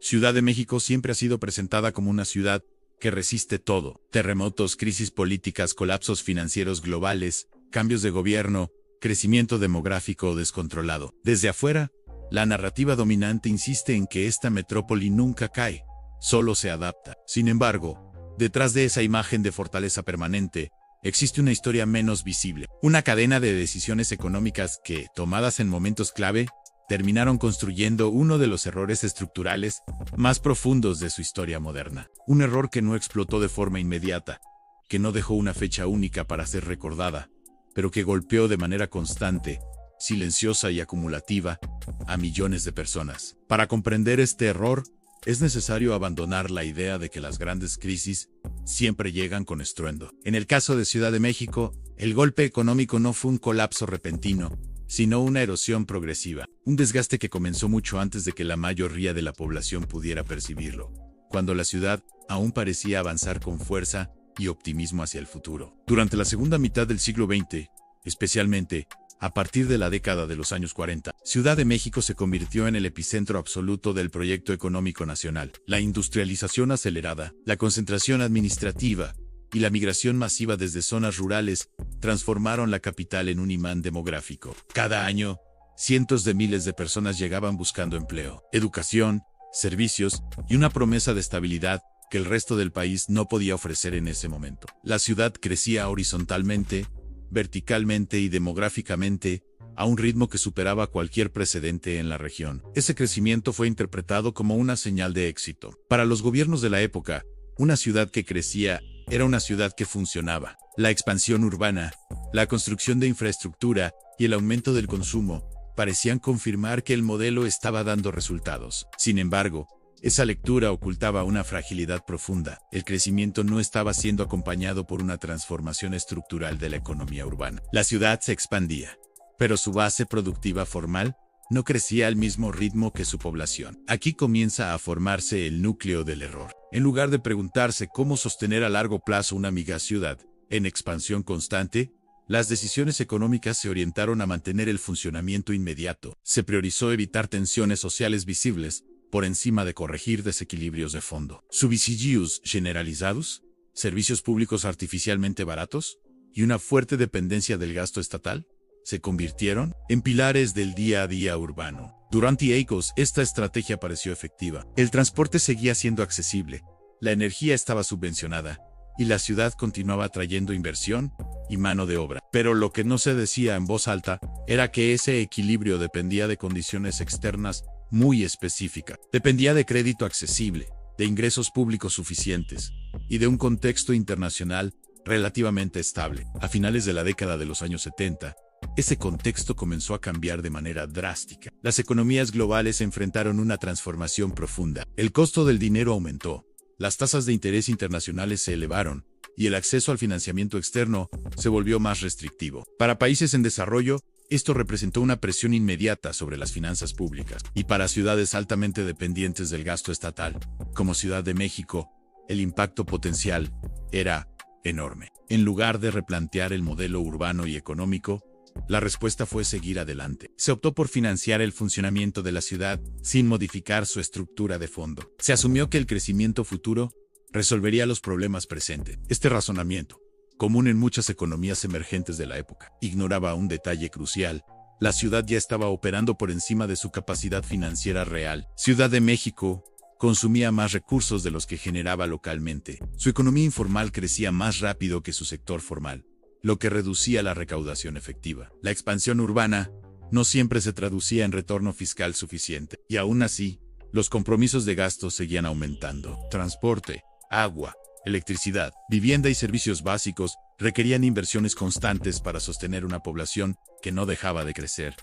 Ciudad de México siempre ha sido presentada como una ciudad que resiste todo: terremotos, crisis políticas, colapsos financieros globales, cambios de gobierno, crecimiento demográfico descontrolado. Desde afuera, la narrativa dominante insiste en que esta metrópoli nunca cae, solo se adapta. Sin embargo, detrás de esa imagen de fortaleza permanente, existe una historia menos visible, una cadena de decisiones económicas que, tomadas en momentos clave, terminaron construyendo uno de los errores estructurales más profundos de su historia moderna. Un error que no explotó de forma inmediata, que no dejó una fecha única para ser recordada, pero que golpeó de manera constante, silenciosa y acumulativa a millones de personas. Para comprender este error, es necesario abandonar la idea de que las grandes crisis siempre llegan con estruendo. En el caso de Ciudad de México, el golpe económico no fue un colapso repentino, sino una erosión progresiva, un desgaste que comenzó mucho antes de que la mayoría de la población pudiera percibirlo, cuando la ciudad aún parecía avanzar con fuerza y optimismo hacia el futuro. Durante la segunda mitad del siglo XX, especialmente a partir de la década de los años 40, Ciudad de México se convirtió en el epicentro absoluto del proyecto económico nacional. La industrialización acelerada, la concentración administrativa y la migración masiva desde zonas rurales transformaron la capital en un imán demográfico. Cada año, cientos de miles de personas llegaban buscando empleo, educación, servicios y una promesa de estabilidad que el resto del país no podía ofrecer en ese momento. La ciudad crecía horizontalmente, verticalmente y demográficamente a un ritmo que superaba cualquier precedente en la región. Ese crecimiento fue interpretado como una señal de éxito. Para los gobiernos de la época, una ciudad que crecía era una ciudad que funcionaba. La expansión urbana, la construcción de infraestructura y el aumento del consumo parecían confirmar que el modelo estaba dando resultados. Sin embargo, esa lectura ocultaba una fragilidad profunda. El crecimiento no estaba siendo acompañado por una transformación estructural de la economía urbana. La ciudad se expandía, pero su base productiva formal no crecía al mismo ritmo que su población. Aquí comienza a formarse el núcleo del error. En lugar de preguntarse cómo sostener a largo plazo una megaciudad en expansión constante, las decisiones económicas se orientaron a mantener el funcionamiento inmediato. Se priorizó evitar tensiones sociales visibles por encima de corregir desequilibrios de fondo. Subsidios generalizados, servicios públicos artificialmente baratos y una fuerte dependencia del gasto estatal se convirtieron en pilares del día a día urbano. Durante años, esta estrategia pareció efectiva. El transporte seguía siendo accesible, la energía estaba subvencionada y la ciudad continuaba atrayendo inversión y mano de obra. Pero lo que no se decía en voz alta era que ese equilibrio dependía de condiciones externas muy específicas. Dependía de crédito accesible, de ingresos públicos suficientes y de un contexto internacional relativamente estable. A finales de la década de los años 70, ese contexto comenzó a cambiar de manera drástica. Las economías globales enfrentaron una transformación profunda. El costo del dinero aumentó, las tasas de interés internacionales se elevaron y el acceso al financiamiento externo se volvió más restrictivo. Para países en desarrollo, esto representó una presión inmediata sobre las finanzas públicas, y para ciudades altamente dependientes del gasto estatal, como Ciudad de México, el impacto potencial era enorme. En lugar de replantear el modelo urbano y económico, la respuesta fue seguir adelante. Se optó por financiar el funcionamiento de la ciudad sin modificar su estructura de fondo. Se asumió que el crecimiento futuro resolvería los problemas presentes. Este razonamiento, común en muchas economías emergentes de la época, ignoraba un detalle crucial: la ciudad ya estaba operando por encima de su capacidad financiera real. Ciudad de México consumía más recursos de los que generaba localmente. Su economía informal crecía más rápido que su sector formal, lo que reducía la recaudación efectiva. La expansión urbana no siempre se traducía en retorno fiscal suficiente, y aún así, los compromisos de gasto seguían aumentando. Transporte, agua, electricidad, vivienda y servicios básicos requerían inversiones constantes para sostener una población que no dejaba de crecer.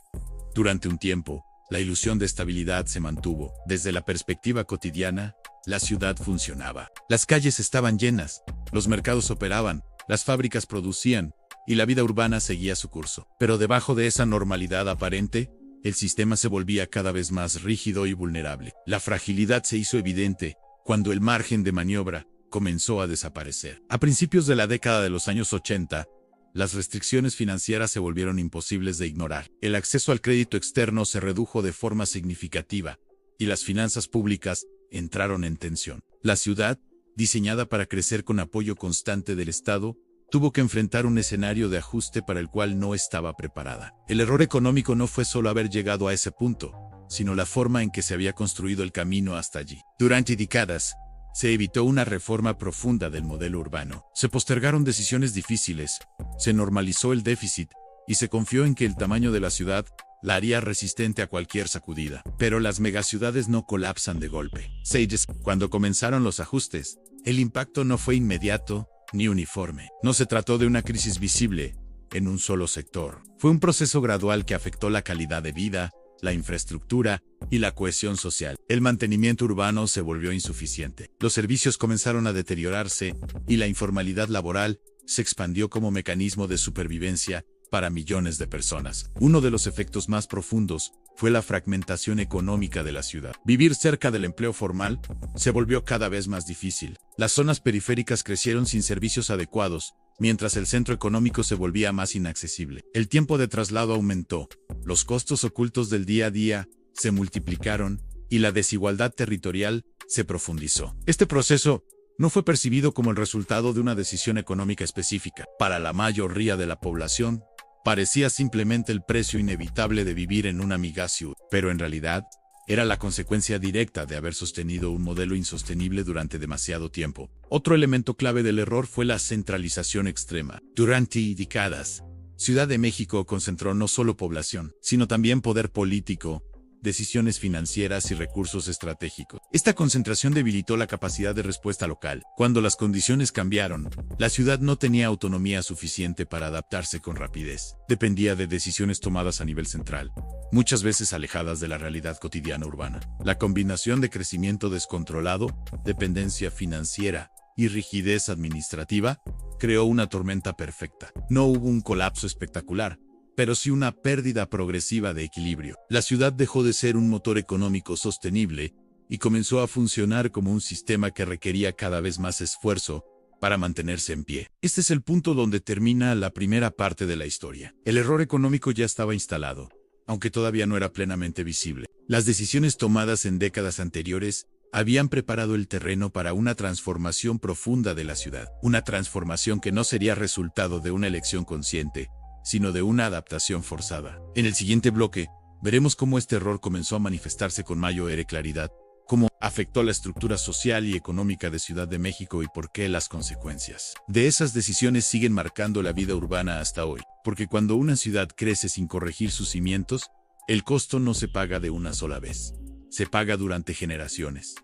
Durante un tiempo, la ilusión de estabilidad se mantuvo. Desde la perspectiva cotidiana, la ciudad funcionaba. Las calles estaban llenas, los mercados operaban, las fábricas producían y la vida urbana seguía su curso. Pero debajo de esa normalidad aparente, el sistema se volvía cada vez más rígido y vulnerable. La fragilidad se hizo evidente cuando el margen de maniobra comenzó a desaparecer. A principios de la década de los años 80, las restricciones financieras se volvieron imposibles de ignorar. El acceso al crédito externo se redujo de forma significativa y las finanzas públicas entraron en tensión. La ciudad, diseñada para crecer con apoyo constante del Estado, tuvo que enfrentar un escenario de ajuste para el cual no estaba preparada. El error económico no fue solo haber llegado a ese punto, sino la forma en que se había construido el camino hasta allí. Durante décadas, se evitó una reforma profunda del modelo urbano. Se postergaron decisiones difíciles, se normalizó el déficit y se confió en que el tamaño de la ciudad la haría resistente a cualquier sacudida. Pero las megaciudades no colapsan de golpe. Cuando comenzaron los ajustes, el impacto no fue inmediato ni uniforme. No se trató de una crisis visible en un solo sector. Fue un proceso gradual que afectó la calidad de vida, la infraestructura y la cohesión social. El mantenimiento urbano se volvió insuficiente. Los servicios comenzaron a deteriorarse y la informalidad laboral se expandió como mecanismo de supervivencia para millones de personas. Uno de los efectos más profundos fue la fragmentación económica de la ciudad. Vivir cerca del empleo formal se volvió cada vez más difícil. Las zonas periféricas crecieron sin servicios adecuados, mientras el centro económico se volvía más inaccesible. El tiempo de traslado aumentó, los costos ocultos del día a día se multiplicaron y la desigualdad territorial se profundizó. Este proceso no fue percibido como el resultado de una decisión económica específica. Para la mayoría de la población, parecía simplemente el precio inevitable de vivir en una megaciudad, pero en realidad era la consecuencia directa de haber sostenido un modelo insostenible durante demasiado tiempo. Otro elemento clave del error fue la centralización extrema. Durante décadas, Ciudad de México concentró no solo población, sino también poder político, decisiones financieras y recursos estratégicos. Esta concentración debilitó la capacidad de respuesta local. Cuando las condiciones cambiaron, la ciudad no tenía autonomía suficiente para adaptarse con rapidez. Dependía de decisiones tomadas a nivel central, muchas veces alejadas de la realidad cotidiana urbana. La combinación de crecimiento descontrolado, dependencia financiera y rigidez administrativa creó una tormenta perfecta. No hubo un colapso espectacular, pero sí una pérdida progresiva de equilibrio. La ciudad dejó de ser un motor económico sostenible y comenzó a funcionar como un sistema que requería cada vez más esfuerzo para mantenerse en pie. Este es el punto donde termina la primera parte de la historia. El error económico ya estaba instalado, aunque todavía no era plenamente visible. Las decisiones tomadas en décadas anteriores habían preparado el terreno para una transformación profunda de la ciudad. Una transformación que no sería resultado de una elección consciente, sino de una adaptación forzada. En el siguiente bloque, veremos cómo este error comenzó a manifestarse con mayor claridad, cómo afectó la estructura social y económica de Ciudad de México y por qué las consecuencias de esas decisiones siguen marcando la vida urbana hasta hoy. Porque cuando una ciudad crece sin corregir sus cimientos, el costo no se paga de una sola vez, se paga durante generaciones.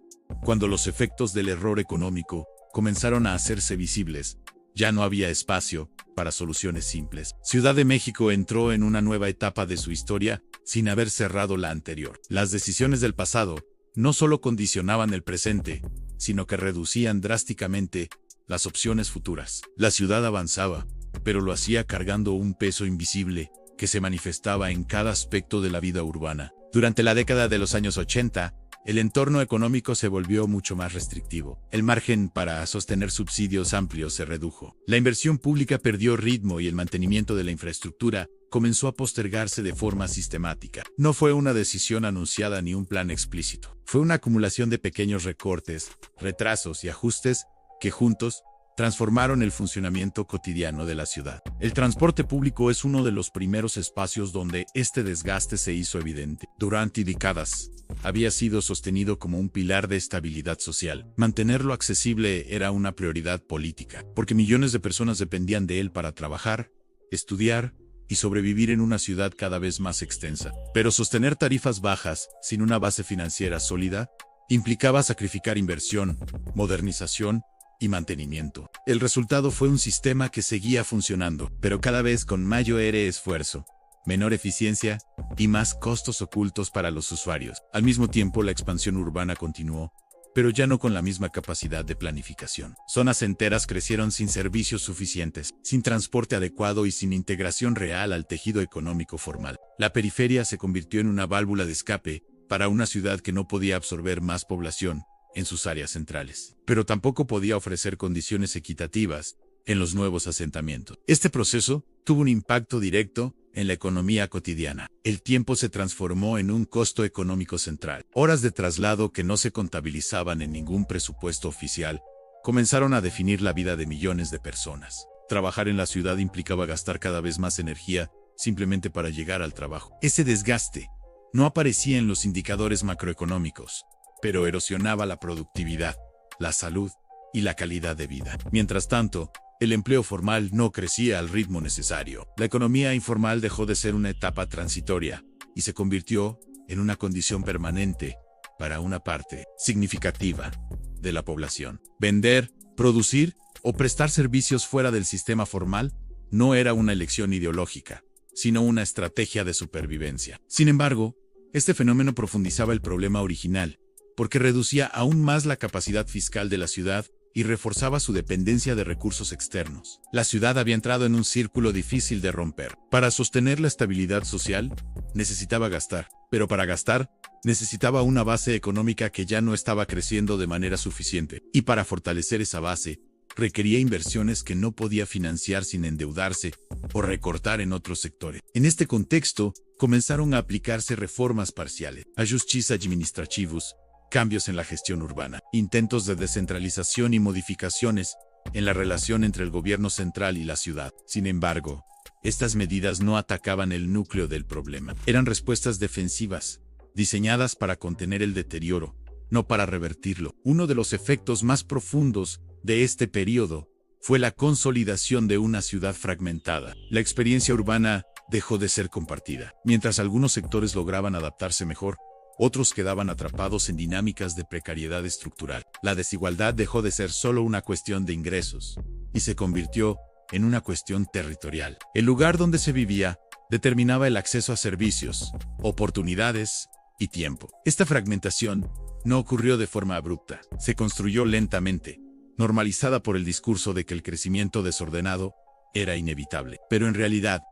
Cuando los efectos del error económico comenzaron a hacerse visibles, ya no había espacio para soluciones simples. Ciudad de México entró en una nueva etapa de su historia sin haber cerrado la anterior. Las decisiones del pasado no solo condicionaban el presente, sino que reducían drásticamente las opciones futuras. La ciudad avanzaba, pero lo hacía cargando un peso invisible que se manifestaba en cada aspecto de la vida urbana. Durante la década de los años 80, el entorno económico se volvió mucho más restrictivo. El margen para sostener subsidios amplios se redujo. La inversión pública perdió ritmo y el mantenimiento de la infraestructura comenzó a postergarse de forma sistemática. No fue una decisión anunciada ni un plan explícito. Fue una acumulación de pequeños recortes, retrasos y ajustes que juntos transformaron el funcionamiento cotidiano de la ciudad. El transporte público es uno de los primeros espacios donde este desgaste se hizo evidente. Durante décadas, había sido sostenido como un pilar de estabilidad social. Mantenerlo accesible era una prioridad política, porque millones de personas dependían de él para trabajar, estudiar y sobrevivir en una ciudad cada vez más extensa. Pero sostener tarifas bajas, sin una base financiera sólida, implicaba sacrificar inversión, modernización y mantenimiento. El resultado fue un sistema que seguía funcionando, pero cada vez con mayor esfuerzo, menor eficiencia y más costos ocultos para los usuarios. Al mismo tiempo, la expansión urbana continuó, pero ya no con la misma capacidad de planificación. Zonas enteras crecieron sin servicios suficientes, sin transporte adecuado y sin integración real al tejido económico formal. La periferia se convirtió en una válvula de escape para una ciudad que no podía absorber más población en sus áreas centrales, pero tampoco podía ofrecer condiciones equitativas en los nuevos asentamientos. Este proceso tuvo un impacto directo en la economía cotidiana. El tiempo se transformó en un costo económico central. Horas de traslado que no se contabilizaban en ningún presupuesto oficial comenzaron a definir la vida de millones de personas. Trabajar en la ciudad implicaba gastar cada vez más energía simplemente para llegar al trabajo. Ese desgaste no aparecía en los indicadores macroeconómicos, pero erosionaba la productividad, la salud y la calidad de vida. Mientras tanto, el empleo formal no crecía al ritmo necesario. La economía informal dejó de ser una etapa transitoria y se convirtió en una condición permanente para una parte significativa de la población. Vender, producir o prestar servicios fuera del sistema formal no era una elección ideológica, sino una estrategia de supervivencia. Sin embargo, este fenómeno profundizaba el problema original, porque reducía aún más la capacidad fiscal de la ciudad y reforzaba su dependencia de recursos externos. La ciudad había entrado en un círculo difícil de romper. Para sostener la estabilidad social, necesitaba gastar, pero para gastar, necesitaba una base económica que ya no estaba creciendo de manera suficiente, y para fortalecer esa base, requería inversiones que no podía financiar sin endeudarse o recortar en otros sectores. En este contexto, comenzaron a aplicarse reformas parciales, ajustes administrativos, cambios en la gestión urbana, intentos de descentralización y modificaciones en la relación entre el gobierno central y la ciudad. Sin embargo, estas medidas no atacaban el núcleo del problema. Eran respuestas defensivas, diseñadas para contener el deterioro, no para revertirlo. Uno de los efectos más profundos de este periodo fue la consolidación de una ciudad fragmentada. La experiencia urbana dejó de ser compartida. Mientras algunos sectores lograban adaptarse mejor, otros quedaban atrapados en dinámicas de precariedad estructural. La desigualdad dejó de ser solo una cuestión de ingresos y se convirtió en una cuestión territorial. El lugar donde se vivía determinaba el acceso a servicios, oportunidades y tiempo. Esta fragmentación no ocurrió de forma abrupta, se construyó lentamente, normalizada por el discurso de que el crecimiento desordenado era inevitable. Pero en realidad,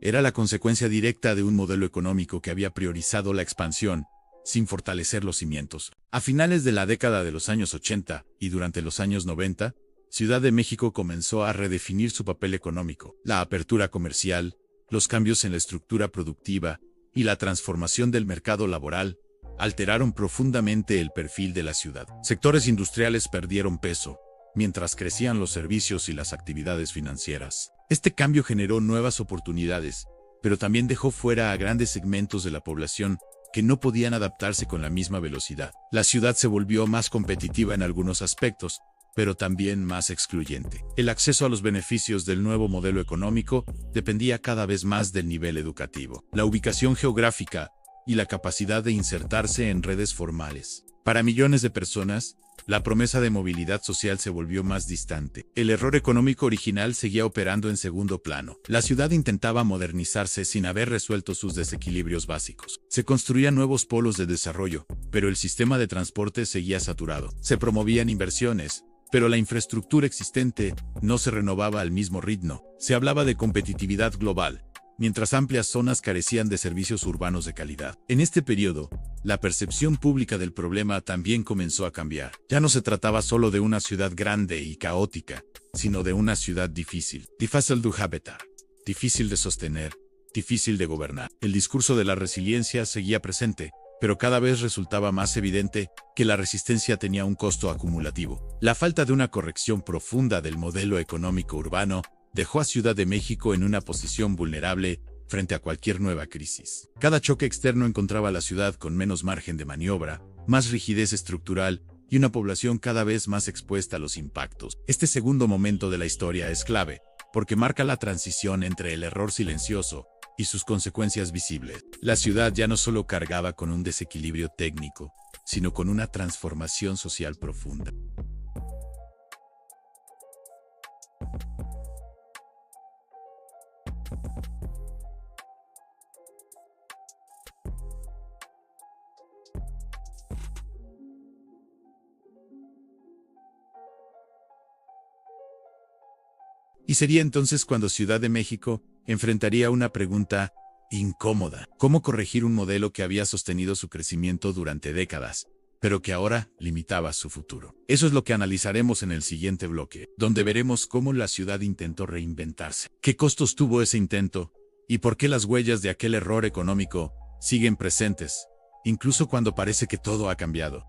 era la consecuencia directa de un modelo económico que había priorizado la expansión sin fortalecer los cimientos. A finales de la década de los años 80 y durante los años 90, Ciudad de México comenzó a redefinir su papel económico. La apertura comercial, los cambios en la estructura productiva y la transformación del mercado laboral alteraron profundamente el perfil de la ciudad. Sectores industriales perdieron peso, mientras crecían los servicios y las actividades financieras. Este cambio generó nuevas oportunidades, pero también dejó fuera a grandes segmentos de la población que no podían adaptarse con la misma velocidad. La ciudad se volvió más competitiva en algunos aspectos, pero también más excluyente. El acceso a los beneficios del nuevo modelo económico dependía cada vez más del nivel educativo, la ubicación geográfica y la capacidad de insertarse en redes formales. Para millones de personas, la promesa de movilidad social se volvió más distante. El error económico original seguía operando en segundo plano. La ciudad intentaba modernizarse sin haber resuelto sus desequilibrios básicos. Se construían nuevos polos de desarrollo, pero el sistema de transporte seguía saturado. Se promovían inversiones, pero la infraestructura existente no se renovaba al mismo ritmo. Se hablaba de competitividad global, mientras amplias zonas carecían de servicios urbanos de calidad. En este periodo, la percepción pública del problema también comenzó a cambiar. Ya no se trataba solo de una ciudad grande y caótica, sino de una ciudad difícil. Difícil de habitar, difícil de sostener, difícil de gobernar. El discurso de la resiliencia seguía presente, pero cada vez resultaba más evidente que la resistencia tenía un costo acumulativo. La falta de una corrección profunda del modelo económico urbano dejó a Ciudad de México en una posición vulnerable frente a cualquier nueva crisis. Cada choque externo encontraba a la ciudad con menos margen de maniobra, más rigidez estructural y una población cada vez más expuesta a los impactos. Este segundo momento de la historia es clave, porque marca la transición entre el error silencioso y sus consecuencias visibles. La ciudad ya no solo cargaba con un desequilibrio técnico, sino con una transformación social profunda. Y sería entonces cuando Ciudad de México enfrentaría una pregunta incómoda: ¿cómo corregir un modelo que había sostenido su crecimiento durante décadas, pero que ahora limitaba su futuro? Eso es lo que analizaremos en el siguiente bloque, donde veremos cómo la ciudad intentó reinventarse, qué costos tuvo ese intento y por qué las huellas de aquel error económico siguen presentes, incluso cuando parece que todo ha cambiado.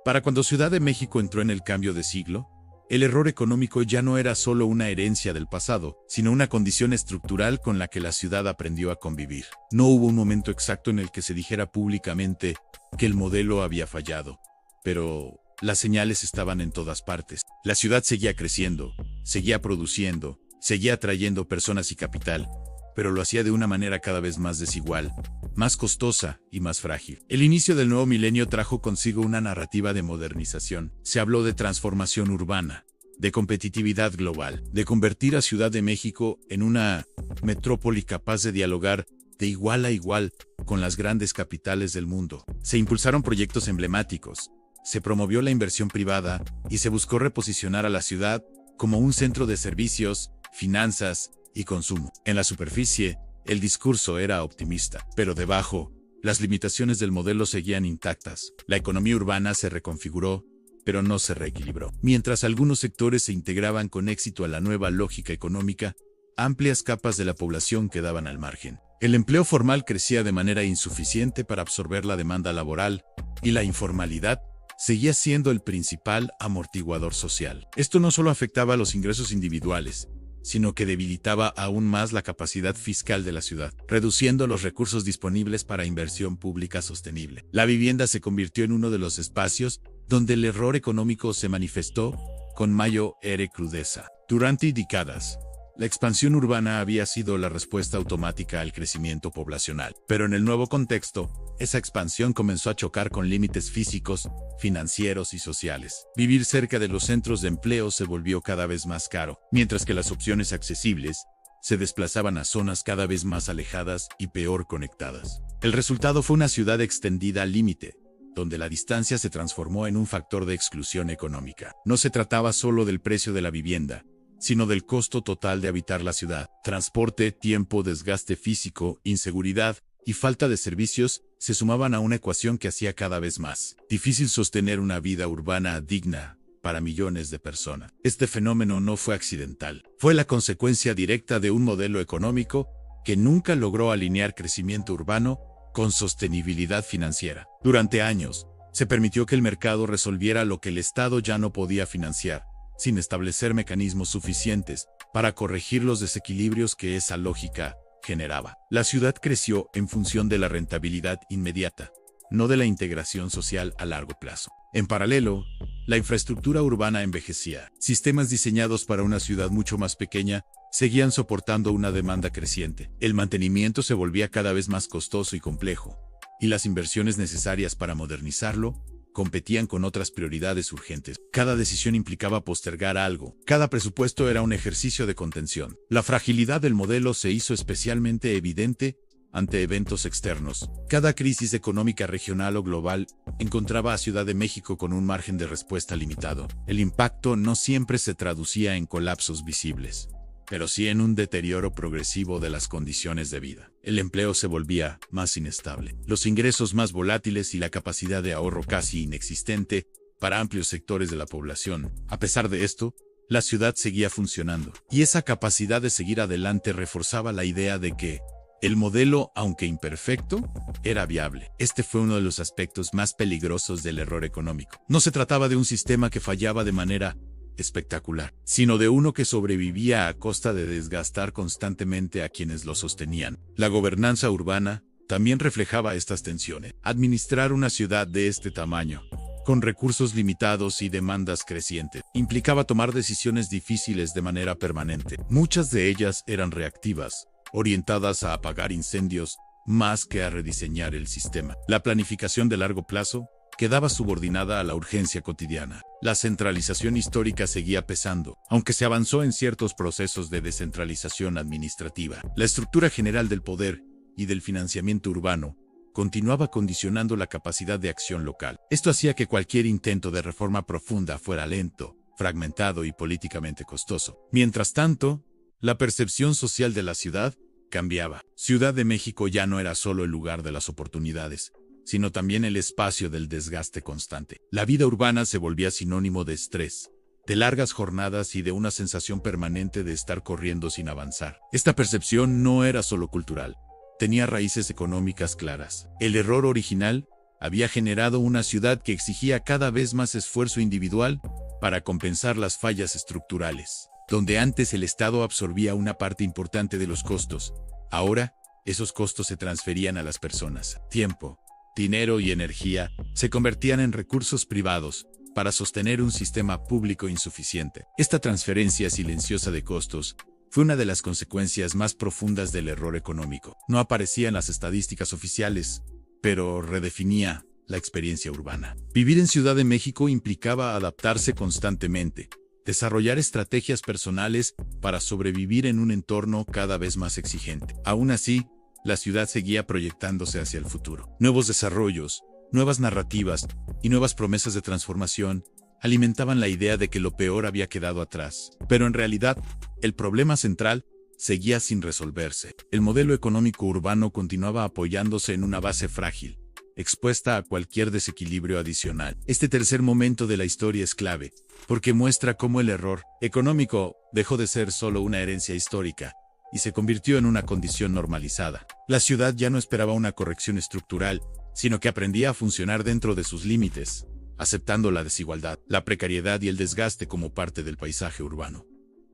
Para cuando Ciudad de México entró en el cambio de siglo, el error económico ya no era solo una herencia del pasado, sino una condición estructural con la que la ciudad aprendió a convivir. No hubo un momento exacto en el que se dijera públicamente que el modelo había fallado, pero las señales estaban en todas partes. La ciudad seguía creciendo, seguía produciendo, seguía atrayendo personas y capital, pero lo hacía de una manera cada vez más desigual, más costosa y más frágil. El inicio del nuevo milenio trajo consigo una narrativa de modernización. Se habló de transformación urbana, de competitividad global, de convertir a Ciudad de México en una metrópoli capaz de dialogar de igual a igual con las grandes capitales del mundo. Se impulsaron proyectos emblemáticos, se promovió la inversión privada y se buscó reposicionar a la ciudad como un centro de servicios, finanzas y consumo. En la superficie, el discurso era optimista, pero debajo, las limitaciones del modelo seguían intactas. La economía urbana se reconfiguró, pero no se reequilibró. Mientras algunos sectores se integraban con éxito a la nueva lógica económica, amplias capas de la población quedaban al margen. El empleo formal crecía de manera insuficiente para absorber la demanda laboral, y la informalidad seguía siendo el principal amortiguador social. Esto no solo afectaba a los ingresos individuales, sino que debilitaba aún más la capacidad fiscal de la ciudad, reduciendo los recursos disponibles para inversión pública sostenible. La vivienda se convirtió en uno de los espacios donde el error económico se manifestó con mayor crudeza. Durante décadas, la expansión urbana había sido la respuesta automática al crecimiento poblacional, pero en el nuevo contexto, esa expansión comenzó a chocar con límites físicos, financieros y sociales. Vivir cerca de los centros de empleo se volvió cada vez más caro, mientras que las opciones accesibles se desplazaban a zonas cada vez más alejadas y peor conectadas. El resultado fue una ciudad extendida al límite, donde la distancia se transformó en un factor de exclusión económica. No se trataba solo del precio de la vivienda, sino del costo total de habitar la ciudad. Transporte, tiempo, desgaste físico, inseguridad y falta de servicios se sumaban a una ecuación que hacía cada vez más difícil sostener una vida urbana digna para millones de personas. Este fenómeno no fue accidental, fue la consecuencia directa de un modelo económico que nunca logró alinear crecimiento urbano con sostenibilidad financiera. Durante años, se permitió que el mercado resolviera lo que el Estado ya no podía financiar, sin establecer mecanismos suficientes para corregir los desequilibrios que esa lógica generaba. La ciudad creció en función de la rentabilidad inmediata, no de la integración social a largo plazo. En paralelo, la infraestructura urbana envejecía. Sistemas diseñados para una ciudad mucho más pequeña seguían soportando una demanda creciente. El mantenimiento se volvía cada vez más costoso y complejo, y las inversiones necesarias para modernizarlo competían con otras prioridades urgentes. Cada decisión implicaba postergar algo. Cada presupuesto era un ejercicio de contención. La fragilidad del modelo se hizo especialmente evidente ante eventos externos. Cada crisis económica regional o global encontraba a Ciudad de México con un margen de respuesta limitado. El impacto no siempre se traducía en colapsos visibles, pero sí en un deterioro progresivo de las condiciones de vida. El empleo se volvía más inestable, los ingresos más volátiles y la capacidad de ahorro casi inexistente para amplios sectores de la población. A pesar de esto, la ciudad seguía funcionando, y esa capacidad de seguir adelante reforzaba la idea de que el modelo, aunque imperfecto, era viable. Este fue uno de los aspectos más peligrosos del error económico. No se trataba de un sistema que fallaba de manera espectacular, sino de uno que sobrevivía a costa de desgastar constantemente a quienes lo sostenían. La gobernanza urbana también reflejaba estas tensiones. Administrar una ciudad de este tamaño, con recursos limitados y demandas crecientes, implicaba tomar decisiones difíciles de manera permanente. Muchas de ellas eran reactivas, orientadas a apagar incendios más que a rediseñar el sistema. La planificación de largo plazo quedaba subordinada a la urgencia cotidiana. La centralización histórica seguía pesando, aunque se avanzó en ciertos procesos de descentralización administrativa. La estructura general del poder y del financiamiento urbano continuaba condicionando la capacidad de acción local. Esto hacía que cualquier intento de reforma profunda fuera lento, fragmentado y políticamente costoso. Mientras tanto, la percepción social de la ciudad cambiaba. Ciudad de México ya no era solo el lugar de las oportunidades, sino también el espacio del desgaste constante. La vida urbana se volvía sinónimo de estrés, de largas jornadas y de una sensación permanente de estar corriendo sin avanzar. Esta percepción no era solo cultural, tenía raíces económicas claras. El error original había generado una ciudad que exigía cada vez más esfuerzo individual para compensar las fallas estructurales. Donde antes el Estado absorbía una parte importante de los costos, ahora esos costos se transferían a las personas. Tiempo, dinero y energía se convertían en recursos privados para sostener un sistema público insuficiente. Esta transferencia silenciosa de costos fue una de las consecuencias más profundas del error económico. No aparecía en las estadísticas oficiales, pero redefinía la experiencia urbana. Vivir en Ciudad de México implicaba adaptarse constantemente, desarrollar estrategias personales para sobrevivir en un entorno cada vez más exigente. Aún así, la ciudad seguía proyectándose hacia el futuro. Nuevos desarrollos, nuevas narrativas y nuevas promesas de transformación alimentaban la idea de que lo peor había quedado atrás. Pero en realidad, el problema central seguía sin resolverse. El modelo económico urbano continuaba apoyándose en una base frágil, expuesta a cualquier desequilibrio adicional. Este tercer momento de la historia es clave, porque muestra cómo el error económico dejó de ser solo una herencia histórica y se convirtió en una condición normalizada. La ciudad ya no esperaba una corrección estructural, sino que aprendía a funcionar dentro de sus límites, aceptando la desigualdad, la precariedad y el desgaste como parte del paisaje urbano.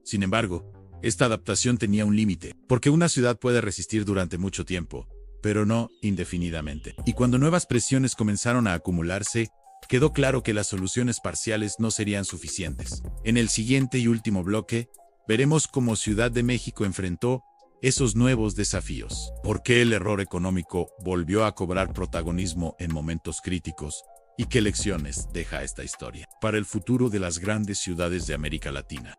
Sin embargo, esta adaptación tenía un límite, porque una ciudad puede resistir durante mucho tiempo, pero no indefinidamente. Y cuando nuevas presiones comenzaron a acumularse, quedó claro que las soluciones parciales no serían suficientes. En el siguiente y último bloque, veremos cómo Ciudad de México enfrentó esos nuevos desafíos. ¿Por qué el error económico volvió a cobrar protagonismo en momentos críticos? ¿Y qué lecciones deja esta historia para el futuro de las grandes ciudades de América Latina?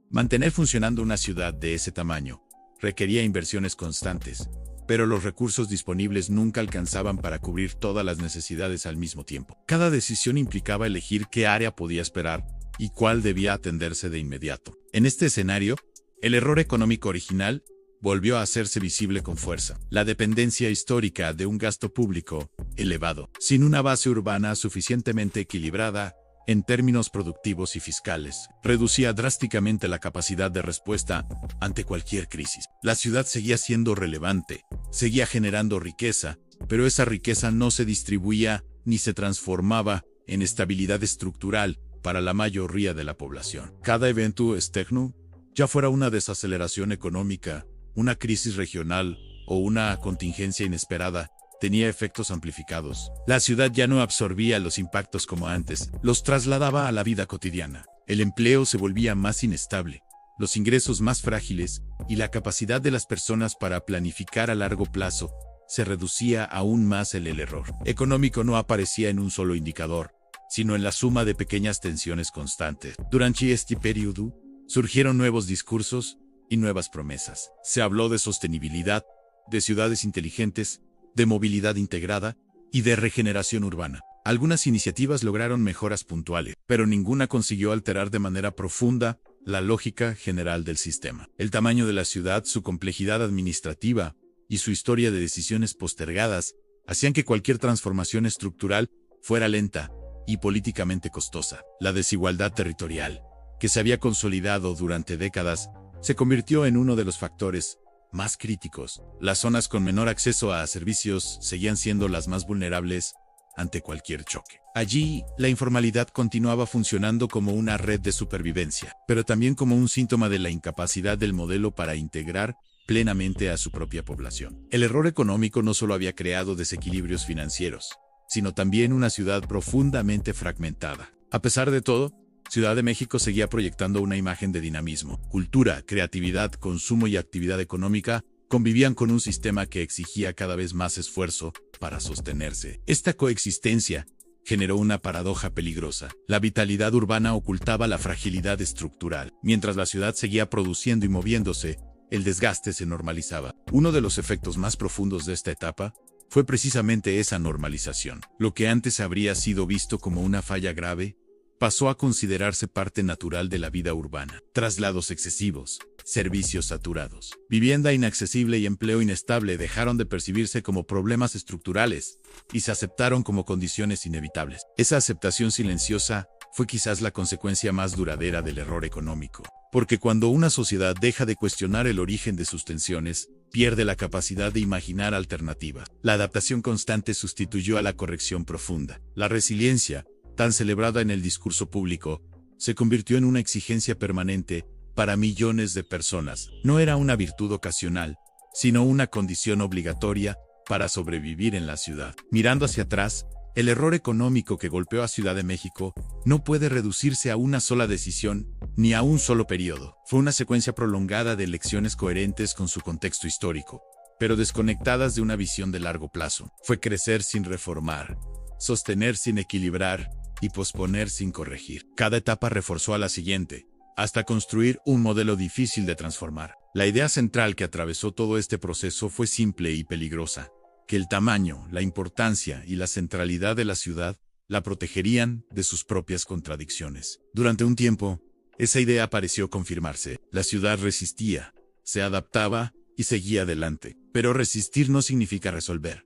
Mantener funcionando una ciudad de ese tamaño requería inversiones constantes, pero los recursos disponibles nunca alcanzaban para cubrir todas las necesidades al mismo tiempo. Cada decisión implicaba elegir qué área podía esperar y cuál debía atenderse de inmediato. En este escenario, el error económico original volvió a hacerse visible con fuerza. La dependencia histórica de un gasto público elevado, sin una base urbana suficientemente equilibrada en términos productivos y fiscales, reducía drásticamente la capacidad de respuesta ante cualquier crisis. La ciudad seguía siendo relevante, seguía generando riqueza, pero esa riqueza no se distribuía ni se transformaba en estabilidad estructural para la mayoría de la población. Cada evento externo, ya fuera una desaceleración económica, una crisis regional o una contingencia inesperada, tenía efectos amplificados. La ciudad ya no absorbía los impactos como antes, los trasladaba a la vida cotidiana. El empleo se volvía más inestable, los ingresos más frágiles y la capacidad de las personas para planificar a largo plazo se reducía aún más. El error económico no aparecía en un solo indicador, sino en la suma de pequeñas tensiones constantes. Durante este periodo, surgieron nuevos discursos y nuevas promesas. Se habló de sostenibilidad, de ciudades inteligentes, de movilidad integrada y de regeneración urbana. Algunas iniciativas lograron mejoras puntuales, pero ninguna consiguió alterar de manera profunda la lógica general del sistema. El tamaño de la ciudad, su complejidad administrativa y su historia de decisiones postergadas hacían que cualquier transformación estructural fuera lenta y políticamente costosa. La desigualdad territorial, que se había consolidado durante décadas, se convirtió en uno de los factores más críticos. Las zonas con menor acceso a servicios seguían siendo las más vulnerables ante cualquier choque. Allí, la informalidad continuaba funcionando como una red de supervivencia, pero también como un síntoma de la incapacidad del modelo para integrar plenamente a su propia población. El error económico no solo había creado desequilibrios financieros, sino también una ciudad profundamente fragmentada. A pesar de todo, Ciudad de México seguía proyectando una imagen de dinamismo. Cultura, creatividad, consumo y actividad económica convivían con un sistema que exigía cada vez más esfuerzo para sostenerse. Esta coexistencia generó una paradoja peligrosa. La vitalidad urbana ocultaba la fragilidad estructural. Mientras la ciudad seguía produciendo y moviéndose, el desgaste se normalizaba. Uno de los efectos más profundos de esta etapa fue precisamente esa normalización. Lo que antes habría sido visto como una falla grave, pasó a considerarse parte natural de la vida urbana. Traslados excesivos, servicios saturados, vivienda inaccesible y empleo inestable dejaron de percibirse como problemas estructurales y se aceptaron como condiciones inevitables. Esa aceptación silenciosa fue quizás la consecuencia más duradera del error económico. Porque cuando una sociedad deja de cuestionar el origen de sus tensiones, pierde la capacidad de imaginar alternativas. La adaptación constante sustituyó a la corrección profunda. La resiliencia, tan celebrada en el discurso público, se convirtió en una exigencia permanente para millones de personas. No era una virtud ocasional, sino una condición obligatoria para sobrevivir en la ciudad. Mirando hacia atrás, el error económico que golpeó a Ciudad de México no puede reducirse a una sola decisión ni a un solo periodo. Fue una secuencia prolongada de elecciones coherentes con su contexto histórico, pero desconectadas de una visión de largo plazo. Fue crecer sin reformar, sostener sin equilibrar y posponer sin corregir. Cada etapa reforzó a la siguiente, hasta construir un modelo difícil de transformar. La idea central que atravesó todo este proceso fue simple y peligrosa: que el tamaño, la importancia y la centralidad de la ciudad la protegerían de sus propias contradicciones. Durante un tiempo, esa idea pareció confirmarse. La ciudad resistía, se adaptaba y seguía adelante. Pero resistir no significa resolver,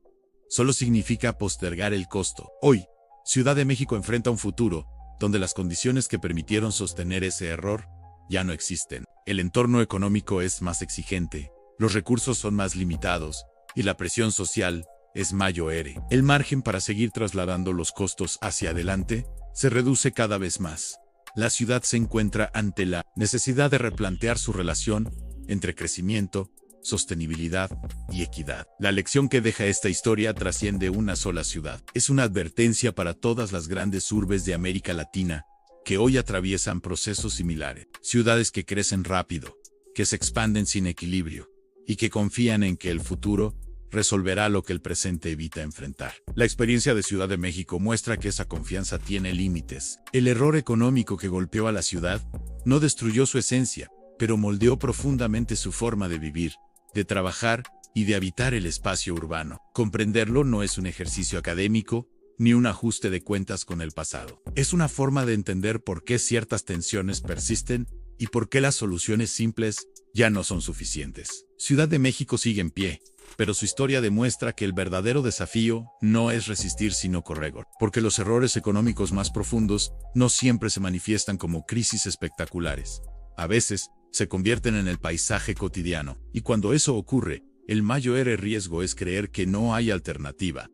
solo significa postergar el costo. Hoy, Ciudad de México enfrenta un futuro donde las condiciones que permitieron sostener ese error ya no existen. El entorno económico es más exigente, los recursos son más limitados y la presión social es mayor. El margen para seguir trasladando los costos hacia adelante se reduce cada vez más. La ciudad se encuentra ante la necesidad de replantear su relación entre crecimiento, sostenibilidad y equidad. La lección que deja esta historia trasciende una sola ciudad. Es una advertencia para todas las grandes urbes de América Latina que hoy atraviesan procesos similares. Ciudades que crecen rápido, que se expanden sin equilibrio y que confían en que el futuro resolverá lo que el presente evita enfrentar. La experiencia de Ciudad de México muestra que esa confianza tiene límites. El error económico que golpeó a la ciudad no destruyó su esencia, pero moldeó profundamente su forma de vivir, de trabajar y de habitar el espacio urbano. Comprenderlo no es un ejercicio académico, ni un ajuste de cuentas con el pasado. Es una forma de entender por qué ciertas tensiones persisten y por qué las soluciones simples ya no son suficientes. Ciudad de México sigue en pie, pero su historia demuestra que el verdadero desafío no es resistir sino corregir, porque los errores económicos más profundos no siempre se manifiestan como crisis espectaculares. A veces, se convierten en el paisaje cotidiano, y cuando eso ocurre, el mayor riesgo es creer que no hay alternativa.